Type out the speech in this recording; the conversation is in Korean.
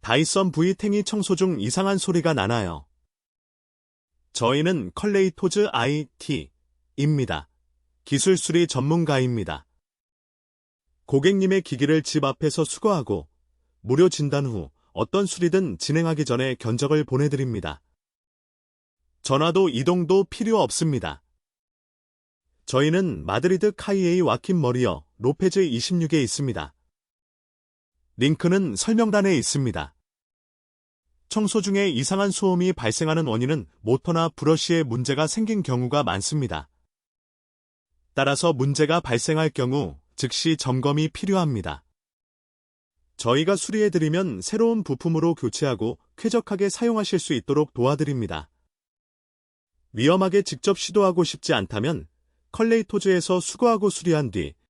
다이선 V탱이 청소 중 이상한 소리가 나나요? 저희는 컬레이토즈 IT입니다. 기술 수리 전문가입니다. 고객님의 기기를 집 앞에서 수거하고 무료 진단 후 어떤 수리든 진행하기 전에 견적을 보내드립니다. 전화도 이동도 필요 없습니다. 저희는 마드리드 카이에이 와킨 머리어 로페즈 26에 있습니다. 링크는 설명란에 있습니다. 청소 중에 이상한 소음이 발생하는 원인은 모터나 브러쉬에 문제가 생긴 경우가 많습니다. 따라서 문제가 발생할 경우 즉시 점검이 필요합니다. 저희가 수리해드리면 새로운 부품으로 교체하고 쾌적하게 사용하실 수 있도록 도와드립니다. 위험하게 직접 시도하고 싶지 않다면 컬레이토즈에서 수거하고 수리한 뒤